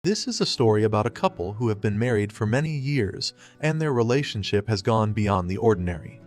This is a story about a couple who have been married for many years, and their relationship has gone beyond the ordinary.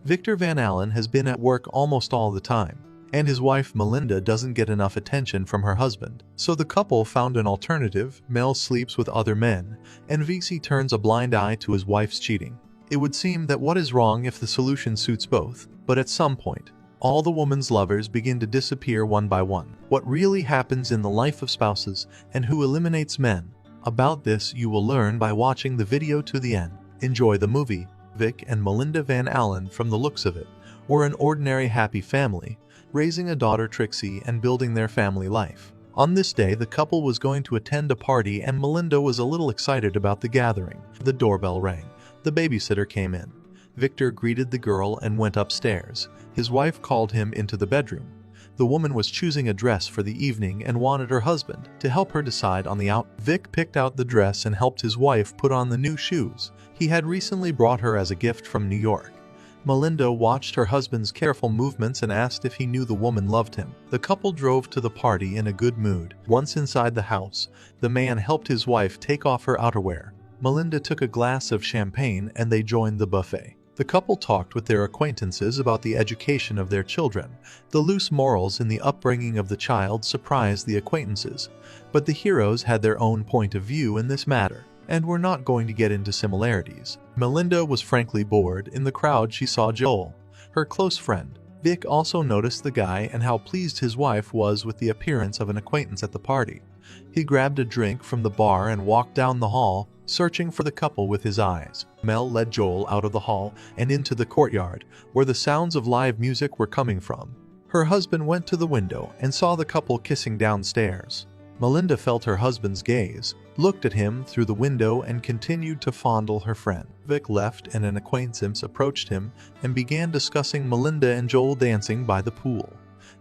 Victor Van Allen has been at work almost all the time, and his wife Melinda doesn't get enough attention from her husband. So the couple found an alternative. Mel sleeps with other men, and Vixie turns a blind eye to his wife's cheating. It would seem that what is wrong if the solution suits both, but at some point, all the woman's lovers begin to disappear one by one. What really happens in the life of spouses and who eliminates men? About this you will learn by watching the video to the end. Enjoy the movie. Vic and Melinda Van Allen, from the looks of it, were an ordinary happy family, raising a daughter Trixie and building their family life. On this day, the couple was going to attend a party and Melinda was a little excited about the gathering. The doorbell rang. The babysitter came in. Victor greeted the girl and went upstairs. His wife called him into the bedroom. The woman was choosing a dress for the evening and wanted her husband to help her decide on the outfit. Vic picked out the dress and helped his wife put on the new shoes he had recently brought her as a gift from New York. Melinda watched her husband's careful movements and asked if he knew the woman loved him. The couple drove to the party in a good mood. Once inside the house, the man helped his wife take off her outerwear. Melinda took a glass of champagne and they joined the buffet. The couple talked with their acquaintances about the education of their children. The loose morals in the upbringing of the child surprised the acquaintances, but the heroes had their own point of view in this matter, and were not going to get into similarities. Melinda was frankly bored. In the crowd she saw Joel, her close friend. Vic also noticed the guy and how pleased his wife was with the appearance of an acquaintance at the party. He grabbed a drink from the bar and walked down the hall, searching for the couple with his eyes. Mel led Joel out of the hall and into the courtyard, where the sounds of live music were coming from. Her husband went to the window and saw the couple kissing downstairs. Melinda felt her husband's gaze, looked at him through the window and continued to fondle her friend. Vic left and an acquaintance approached him and began discussing Melinda and Joel dancing by the pool.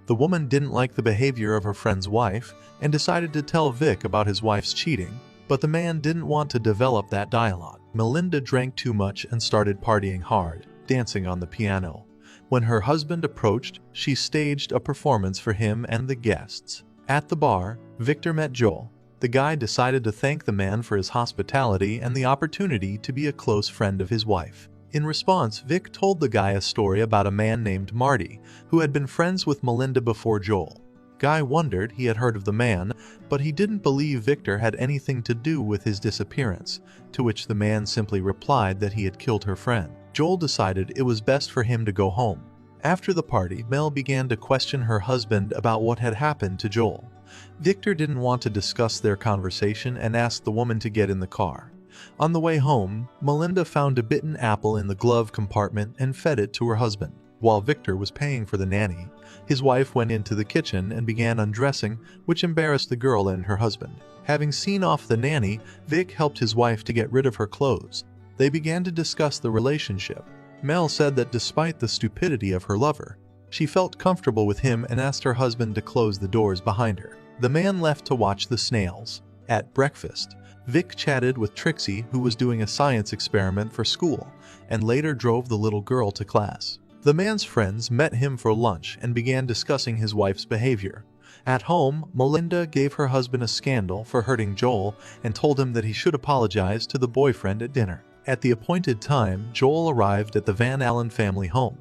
The woman didn't like the behavior of her friend's wife and decided to tell Vic about his wife's cheating, but the man didn't want to develop that dialogue. Melinda drank too much and started partying hard, dancing on the piano. When her husband approached, she staged a performance for him and the guests. At the bar, Victor met Joel. The guy decided to thank the man for his hospitality and the opportunity to be a close friend of his wife. In response, Vic told the guy a story about a man named Marty, who had been friends with Melinda before Joel. Guy wondered he had heard of the man, but he didn't believe Victor had anything to do with his disappearance, to which the man simply replied that he had killed her friend. Joel decided it was best for him to go home. After the party, Mel began to question her husband about what had happened to Joel. Victor didn't want to discuss their conversation and asked the woman to get in the car. On the way home, Melinda found a bitten apple in the glove compartment and fed it to her husband. While Victor was paying for the nanny, his wife went into the kitchen and began undressing, which embarrassed the girl and her husband. Having seen off the nanny, Vic helped his wife to get rid of her clothes. They began to discuss the relationship. Mel said that despite the stupidity of her lover, she felt comfortable with him and asked her husband to close the doors behind her. The man left to watch the snails. At breakfast, Vic chatted with Trixie, who was doing a science experiment for school, and later drove the little girl to class. The man's friends met him for lunch and began discussing his wife's behavior. At home, Melinda gave her husband a scandal for hurting Joel and told him that he should apologize to the boyfriend at dinner. At the appointed time, Joel arrived at the Van Allen family home.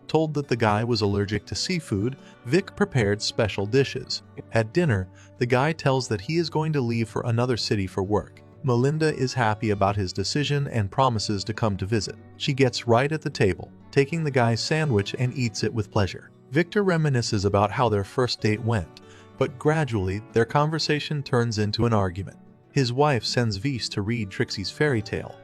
Told that the guy was allergic to seafood, Vic prepared special dishes. At dinner, the guy tells that he is going to leave for another city for work. Melinda is happy about his decision and promises to come to visit. She gets right at the table, taking the guy's sandwich and eats it with pleasure. Victor reminisces about how their first date went, but gradually their conversation turns into an argument. His wife sends Vice to read Trixie's fairy tale.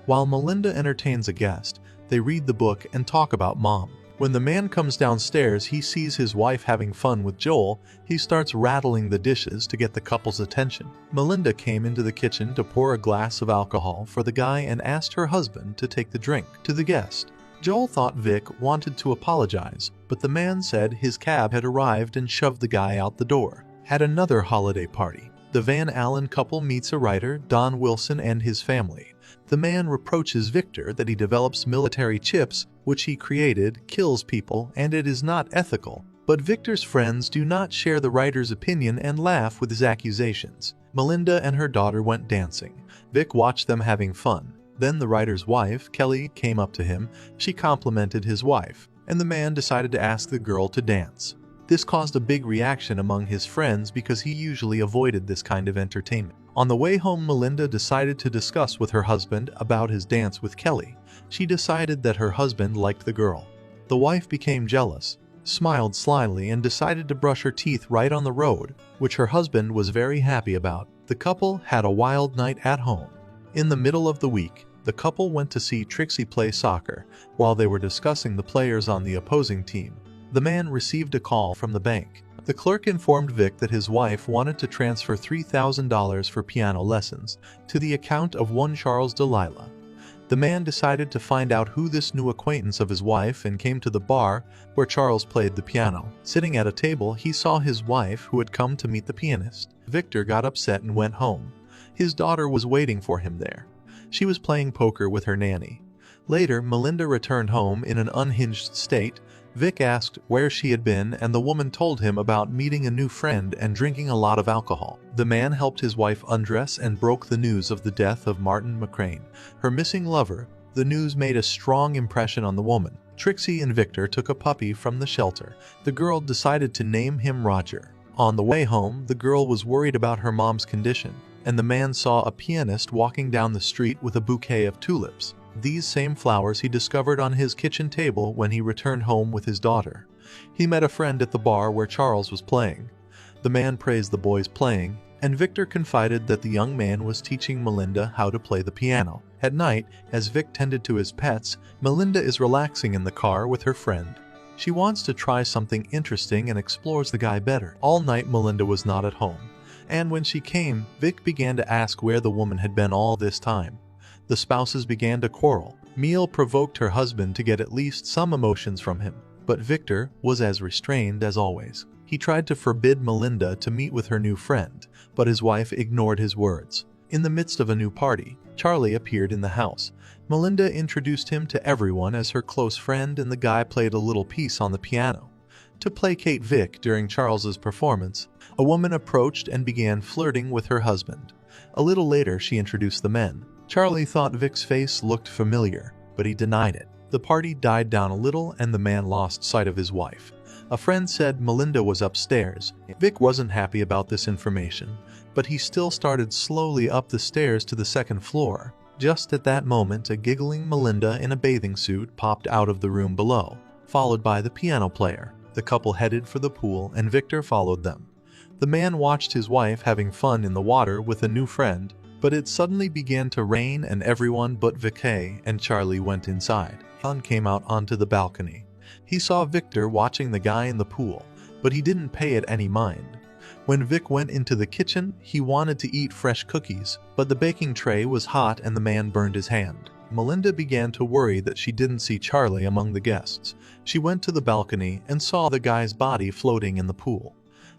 While Melinda entertains a guest, they read the book and talk about Mom. When the man comes downstairs, he sees his wife having fun with Joel. He starts rattling the dishes to get the couple's attention. Melinda came into the kitchen to pour a glass of alcohol for the guy and asked her husband to take the drink to the guest. Joel thought Vic wanted to apologize, but the man said his cab had arrived and shoved the guy out the door. At another holiday party, the Van Allen couple meets a writer, Don Wilson, and his family. The man reproaches Victor that he develops military chips, which he created, kills people, and it is not ethical. But Victor's friends do not share the writer's opinion and laugh with his accusations. Melinda and her daughter went dancing. Vic watched them having fun. Then the writer's wife, Kelly, came up to him. She complimented his wife, and the man decided to ask the girl to dance. This caused a big reaction among his friends because he usually avoided this kind of entertainment. On the way home, Melinda decided to discuss with her husband about his dance with Kelly. She decided that her husband liked the girl. The wife became jealous, smiled slyly, and decided to brush her teeth right on the road, which her husband was very happy about. The couple had a wild night at home. In the middle of the week, the couple went to see Trixie play soccer. While they were discussing the players on the opposing team, the man received a call from the bank. The clerk informed Vic that his wife wanted to transfer $3,000 for piano lessons to the account of one Charles Delilah. The man decided to find out who this new acquaintance of his wife and came to the bar where Charles played the piano. Sitting at a table, he saw his wife who had come to meet the pianist. Victor got upset and went home. His daughter was waiting for him there. She was playing poker with her nanny. Later, Melinda returned home in an unhinged state. Vic asked where she had been, and the woman told him about meeting a new friend and drinking a lot of alcohol. The man helped his wife undress and broke the news of the death of Martin McCrane, her missing lover. The news made a strong impression on the woman. Trixie and Victor took a puppy from the shelter. The girl decided to name him Roger. On the way home, the girl was worried about her mom's condition, and the man saw a pianist walking down the street with a bouquet of tulips. These same flowers he discovered on his kitchen table when he returned home with his daughter. He met a friend at the bar where Charles was playing. The man praised the boy's playing, and Victor confided that the young man was teaching Melinda how to play the piano. At night, as Vic tended to his pets, Melinda is relaxing in the car with her friend. She wants to try something interesting and explores the guy better. All night Melinda was not at home, and when she came, Vic began to ask where the woman had been all this time. The spouses began to quarrel. Meal provoked her husband to get at least some emotions from him, but Victor was as restrained as always. He tried to forbid Melinda to meet with her new friend, but his wife ignored his words. In the midst of a new party, Charlie appeared in the house. Melinda introduced him to everyone as her close friend, and the guy played a little piece on the piano. To placate Vic during Charles's performance, a woman approached and began flirting with her husband. A little later, she introduced the men. Charlie thought Vic's face looked familiar, but he denied it. The party died down a little and the man lost sight of his wife. A friend said Melinda was upstairs. Vic wasn't happy about this information, but he still started slowly up the stairs to the second floor. Just at that moment, a giggling Melinda in a bathing suit popped out of the room below, followed by the piano player. The couple headed for the pool and Victor followed them. The man watched his wife having fun in the water with a new friend, but it suddenly began to rain and everyone but Vic and Charlie went inside. Sun came out onto the balcony. He saw Victor watching the guy in the pool, but he didn't pay it any mind. When Vic went into the kitchen, he wanted to eat fresh cookies, but the baking tray was hot and the man burned his hand. Melinda began to worry that she didn't see Charlie among the guests. She went to the balcony and saw the guy's body floating in the pool.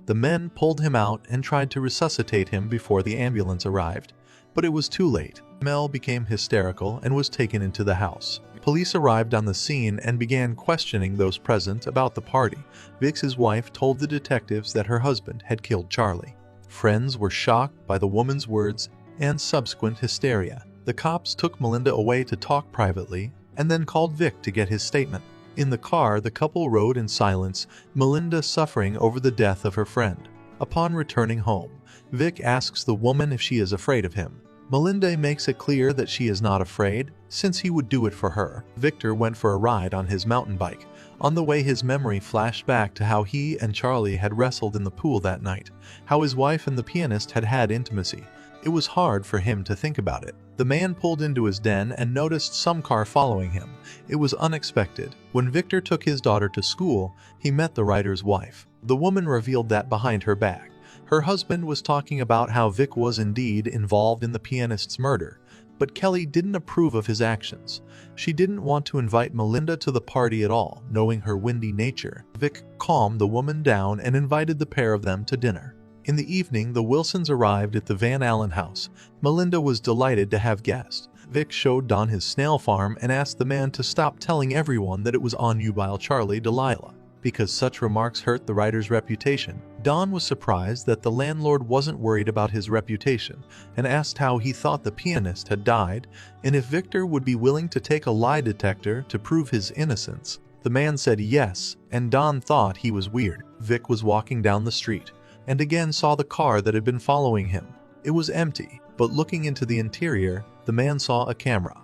The men pulled him out and tried to resuscitate him before the ambulance arrived, but it was too late. Mel became hysterical and was taken into the house. Police arrived on the scene and began questioning those present about the party. Vic's wife told the detectives that her husband had killed Charlie. Friends were shocked by the woman's words and subsequent hysteria. The cops took Melinda away to talk privately and then called Vic to get his statement. In the car, the couple rode in silence, Melinda suffering over the death of her friend. Upon returning home, Vic asks the woman if she is afraid of him. Melinda makes it clear that she is not afraid, since he would do it for her. Victor went for a ride on his mountain bike. On the way, his memory flashed back to how he and Charlie had wrestled in the pool that night, how his wife and the pianist had had intimacy. It was hard for him to think about it. The man pulled into his den and noticed some car following him. It was unexpected. When Victor took his daughter to school, he met the writer's wife. The woman revealed that behind her back, her husband was talking about how Vic was indeed involved in the pianist's murder, but Kelly didn't approve of his actions. She didn't want to invite Melinda to the party at all, knowing her windy nature. Vic calmed the woman down and invited the pair of them to dinner. In the evening, the Wilsons arrived at the Van Allen house. Melinda was delighted to have guests. Vic showed Don his snail farm and asked the man to stop telling everyone that it was on Ubile Charlie Delilah. because such remarks hurt the writer's reputation. Don was surprised that the landlord wasn't worried about his reputation and asked how he thought the pianist had died and if Victor would be willing to take a lie detector to prove his innocence. The man said yes, and Don thought he was weird. Vic was walking down the street and again saw the car that had been following him. It was empty, but looking into the interior, the man saw a camera.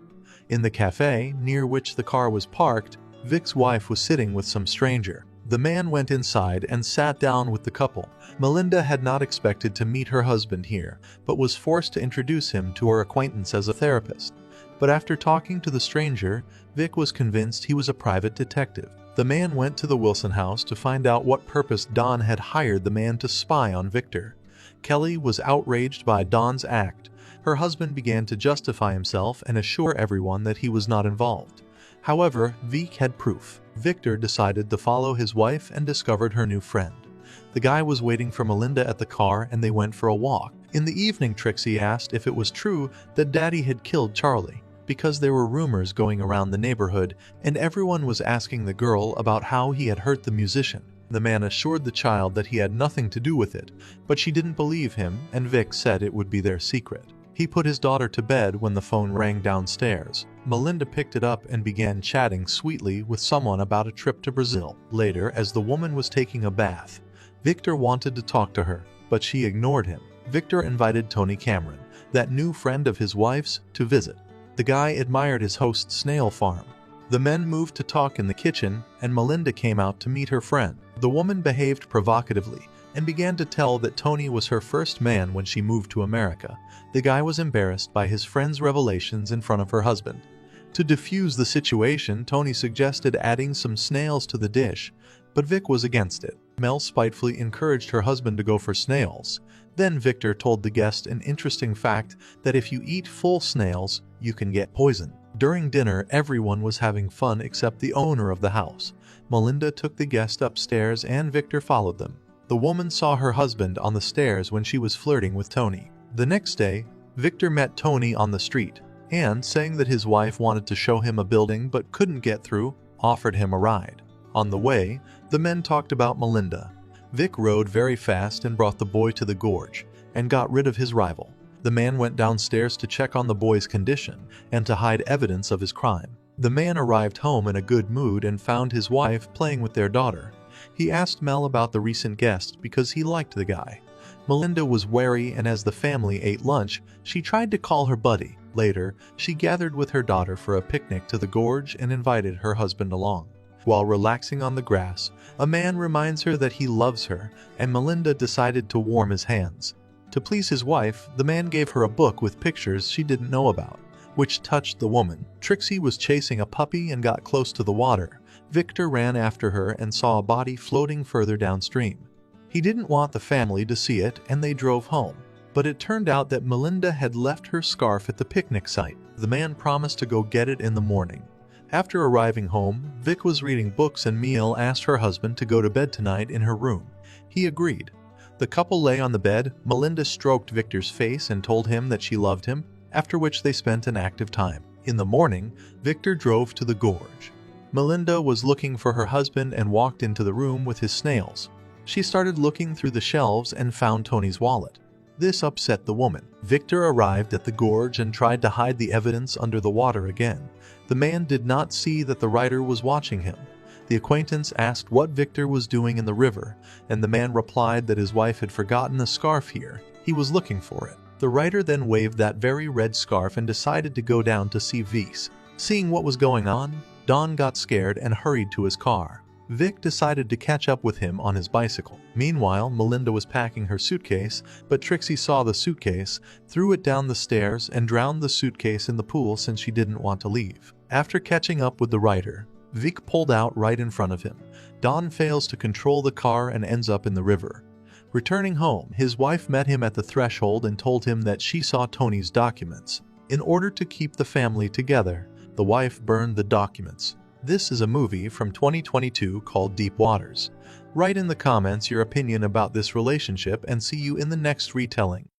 In the cafe near which the car was parked, Vic's wife was sitting with some stranger. The man went inside and sat down with the couple. Melinda had not expected to meet her husband here, but was forced to introduce him to her acquaintance as a therapist. But after talking to the stranger, Vic was convinced he was a private detective. The man went to the Wilson house to find out what purpose Don had hired the man to spy on Victor. Kelly was outraged by Don's act. Her husband began to justify himself and assure everyone that he was not involved. However, Vic had proof. Victor decided to follow his wife and discovered her new friend. The guy was waiting for Melinda at the car and they went for a walk. In the evening, Trixie asked if it was true that Daddy had killed Charlie, because there were rumors going around the neighborhood and everyone was asking the girl about how he had hurt the musician. The man assured the child that he had nothing to do with it, but she didn't believe him and Vic said it would be their secret. He put his daughter to bed when the phone rang downstairs. Melinda picked it up and began chatting sweetly with someone about a trip to Brazil. Later, as the woman was taking a bath, Victor wanted to talk to her, but she ignored him. Victor invited Tony Cameron, that new friend of his wife's, to visit. The guy admired his host's snail farm. The men moved to talk in the kitchen, and Melinda came out to meet her friend. The woman behaved provocatively and began to tell that Tony was her first man when she moved to America. The guy was embarrassed by his friend's revelations in front of her husband. To defuse the situation, Tony suggested adding some snails to the dish, but Vic was against it. Mel spitefully encouraged her husband to go for snails. Then Victor told the guest an interesting fact that if you eat full snails, you can get poison. During dinner, everyone was having fun except the owner of the house. Melinda took the guest upstairs and Victor followed them. The woman saw her husband on the stairs when she was flirting with Tony. The next day, Victor met Tony on the street and, saying that his wife wanted to show him a building but couldn't get through, offered him a ride. On the way, the men talked about Melinda. Vic rode very fast and brought the boy to the gorge and got rid of his rival. The man went downstairs to check on the boy's condition and to hide evidence of his crime. The man arrived home in a good mood and found his wife playing with their daughter. He asked Mel about the recent guest because he liked the guy. Melinda was wary, and as the family ate lunch, she tried to call her buddy. Later, she gathered with her daughter for a picnic to the gorge and invited her husband along. While relaxing on the grass, a man reminds her that he loves her, and Melinda decided to warm his hands. To please his wife, the man gave her a book with pictures she didn't know about, which touched the woman. Trixie was chasing a puppy and got close to the water. Victor ran after her and saw a body floating further downstream. He didn't want the family to see it and they drove home. But it turned out that Melinda had left her scarf at the picnic site. The man promised to go get it in the morning. After arriving home, Vic was reading books and Mel asked her husband to go to bed tonight in her room. He agreed. The couple lay on the bed. Melinda stroked Victor's face and told him that she loved him, after which they spent an active time. In the morning, Victor drove to the gorge. Melinda was looking for her husband and walked into the room with his snails. She started looking through the shelves and found Tony's wallet. This upset the woman. Victor arrived at the gorge and tried to hide the evidence under the water again. The man did not see that the writer was watching him. The acquaintance asked what Victor was doing in the river, and the man replied that his wife had forgotten a scarf here. He was looking for it. The writer then waved that very red scarf and decided to go down to see Vic. Seeing what was going on, Don got scared and hurried to his car. Vic decided to catch up with him on his bicycle. Meanwhile, Melinda was packing her suitcase, but Trixie saw the suitcase, threw it down the stairs, and drowned the suitcase in the pool since she didn't want to leave. After catching up with the writer, Vic pulled out right in front of him. Don fails to control the car and ends up in the river. Returning home, his wife met him at the threshold and told him that she saw Tony's documents. In order to keep the family together, the wife burned the documents. This is a movie from 2022 called Deep Waters. Write in the comments your opinion about this relationship and see you in the next retelling.